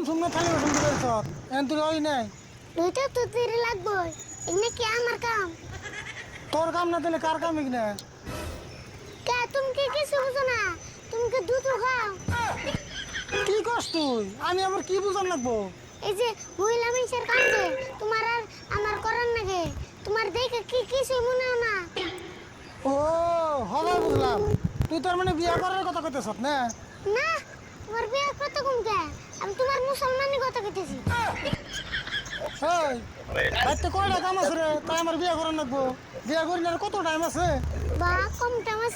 সুমনে থালি বাসন দিয়েছ এন তুই ওই নাই দুইটা তো তেরে লাগবে এনে কি আমার কাম তোর কাম না দিলে কার কাম না কে তুমি কি কিছু বুঝো না তুমি কি দুধ খাও কি করছ তুই আমি আবার কি বুঝান লাগবো এই যে মহিলা মানুষের কাছে তোমার আর আমার করার নাকি তোমার দেখে কি কিছু মনে হয় না ও হবে বুঝলাম তুই তোর মানে বিয়া করার কথা কইতেছ না না তোমার বিয়ে কত কম কে আমি তোমার মুসলমানি কথা কইতেছি এই আজকে কয়টা কাম আছে রে তাই আমার বিয়া করার লাগবো বিয়া করি না আর কত টাইম আছে বা কম টাইম